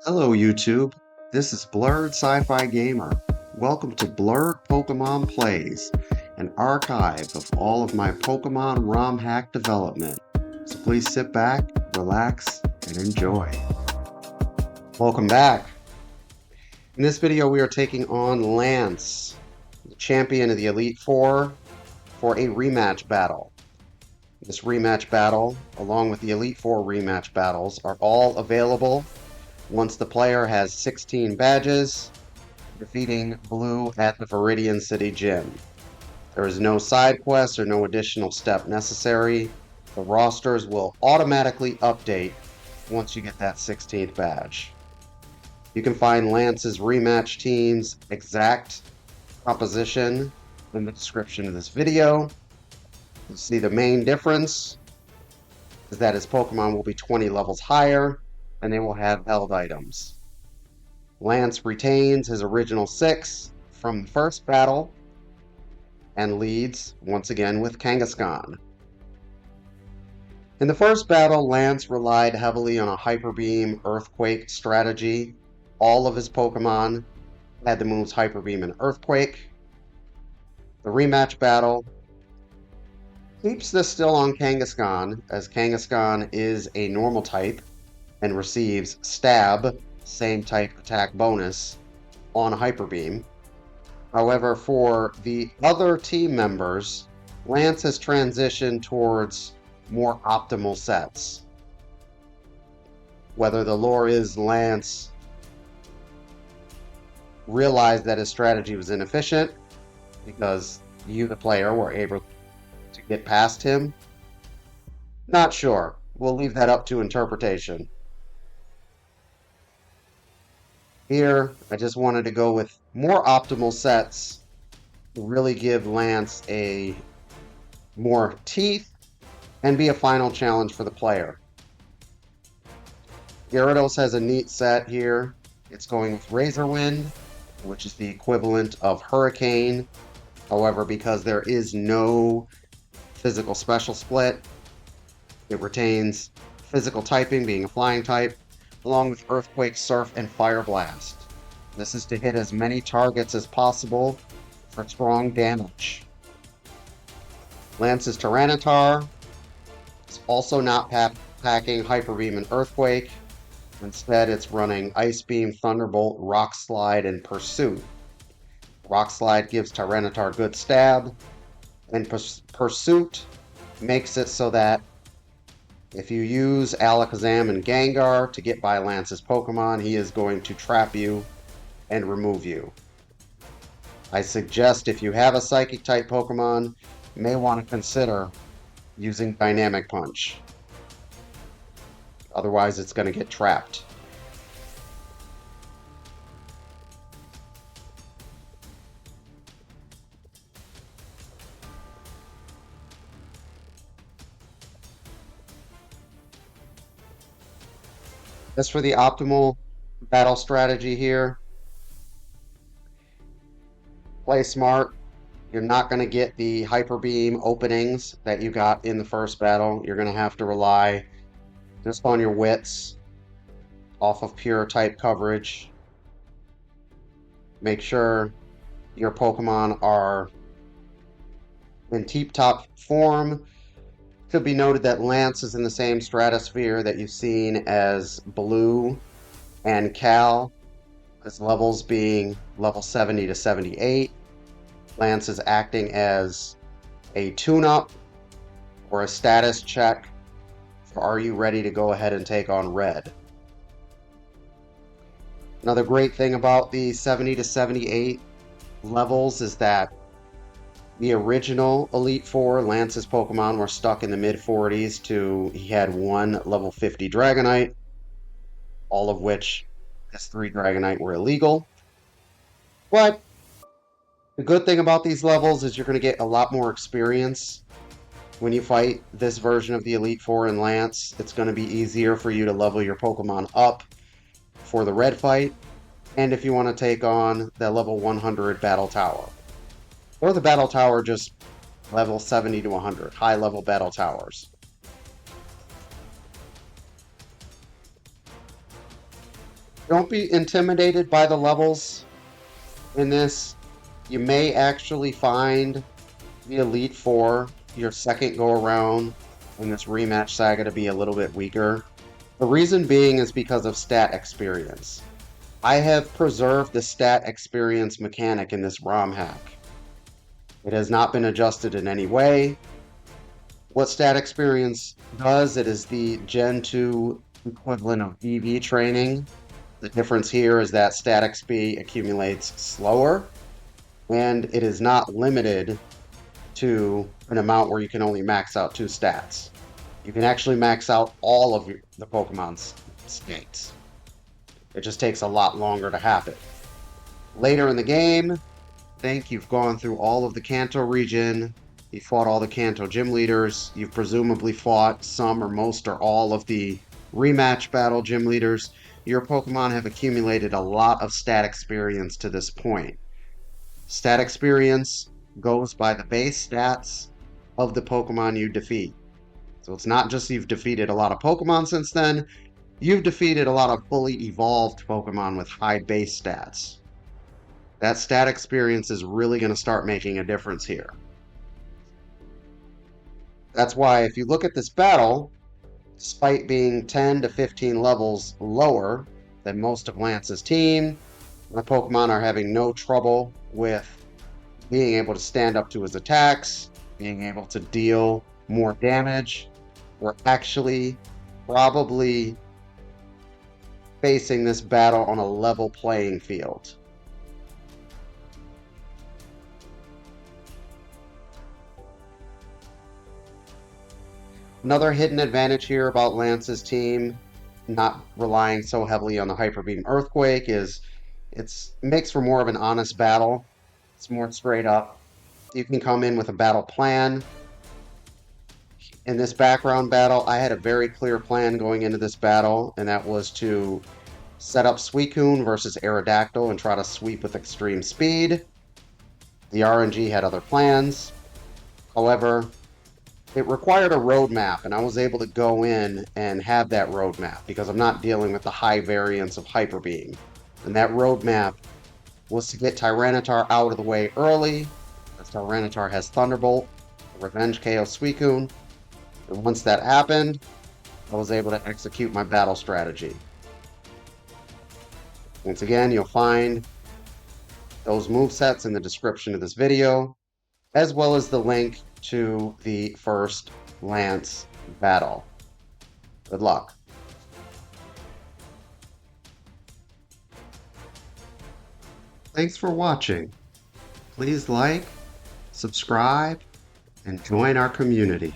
Hello YouTube, this is Blurred Sci-Fi Gamer. Welcome to Blurred Pokemon Plays, an archive of all of my Pokemon ROM hack development. So please sit back, relax, and enjoy. Welcome back. In this video we are taking on Lance, the champion of the Elite Four, for a rematch battle. This rematch battle, along with the Elite Four rematch battles, are all available once the player has 16 badges, defeating Blue at the Viridian City Gym. There is no side quest or no additional step necessary. The rosters will automatically update once you get that 16th badge. You can find Lance's rematch team's exact composition in the description of this video. You'll see the main difference is that his Pokemon will be 20 levels higher, and they will have held items. Lance retains his original 6 from the first battle and leads once again with Kangaskhan. In the first battle, Lance relied heavily on a Hyper Beam Earthquake strategy. All of his Pokemon had the moves Hyper Beam and Earthquake. The rematch battle keeps this still on Kangaskhan, as Kangaskhan is a normal type and receives Stab, same type attack bonus, on Hyper Beam. However, for the other team members, Lance has transitioned towards more optimal sets. Whether the lore is Lance realized that his strategy was inefficient because you, the player, were able to get past him, not sure. We'll leave that up to interpretation. Here, I just wanted to go with more optimal sets to really give Lance a more teeth and be a final challenge for the player. Gyarados has a neat set here. It's going with Razor Wind, which is the equivalent of Hurricane. However, because there is no physical special split, it retains physical typing, being a flying type, along with Earthquake, Surf, and Fire Blast. This is to hit as many targets as possible for strong damage. Lance's Tyranitar is also not packing Hyper Beam and Earthquake. Instead, it's running Ice Beam, Thunderbolt, Rock Slide, and Pursuit. Rock Slide gives Tyranitar good stab, and Pursuit makes it so that if you use Alakazam and Gengar to get by Lance's Pokemon, he is going to trap you and remove you. I suggest if you have a Psychic-type Pokemon, you may want to consider using Dynamic Punch. Otherwise, it's going to get trapped. As for the optimal battle strategy here, play smart. You're not going to get the Hyper Beam openings that you got in the first battle. You're going to have to rely just on your wits, off of pure type coverage. Make sure your Pokemon are in tip-top form. Could be noted that Lance is in the same stratosphere that you've seen as Blue and Cal, his levels being level 70 to 78. Lance is acting as a tune-up or a status check for are you ready to go ahead and take on Red. Another great thing about the 70 to 78 levels is that the original Elite Four, Lance's Pokemon, were stuck in the mid-40s to he had one level 50 Dragonite, all of which, his 3 Dragonite, were illegal. But the good thing about these levels is you're going to get a lot more experience when you fight this version of the Elite Four and Lance. It's going to be easier for you to level your Pokemon up for the Red fight, and if you want to take on the level 100 Battle Tower. Or the Battle Tower just level 70 to 100, high level Battle Towers. Don't be intimidated by the levels in this. You may actually find the Elite Four your second go around in this rematch saga to be a little bit weaker. The reason being is because of stat experience. I have preserved the stat experience mechanic in this ROM hack. It has not been adjusted in any way. What stat experience does, it is the Gen 2 equivalent of EV training. The difference here is that stat XP accumulates slower, and it is not limited to an amount where you can only max out 2 stats. You can actually max out all of the Pokemon's states. It just takes a lot longer to happen. Later in the game, think you've gone through all of the Kanto region, you fought all the Kanto gym leaders, you've presumably fought some or most or all of the rematch battle gym leaders. Your Pokemon have accumulated a lot of stat experience to this point. Stat experience goes by the base stats of the Pokemon you defeat. So it's not just you've defeated a lot of Pokemon since then, you've defeated a lot of fully evolved Pokemon with high base stats. That stat experience is really going to start making a difference here. That's why if you look at this battle, despite being 10 to 15 levels lower than most of Lance's team, my Pokemon are having no trouble with being able to stand up to his attacks, being able to deal more damage. We're actually probably facing this battle on a level playing field. Another hidden advantage here about Lance's team, not relying so heavily on the Hyper Beam Earthquake, is it makes for more of an honest battle. It's more straight up. You can come in with a battle plan. In this background battle, I had a very clear plan going into this battle, and that was to set up Suicune versus Aerodactyl and try to sweep with extreme speed. The RNG had other plans. However, it required a roadmap, and I was able to go in and have that roadmap because I'm not dealing with the high variance of Hyper Beam. And that roadmap was to get Tyranitar out of the way early, as Tyranitar has Thunderbolt, Revenge KO Suicune. And once that happened, I was able to execute my battle strategy. Once again, you'll find those movesets in the description of this video, as well as the link to the first Lance battle. Good luck. Thanks for watching. Please like, subscribe, and join our community.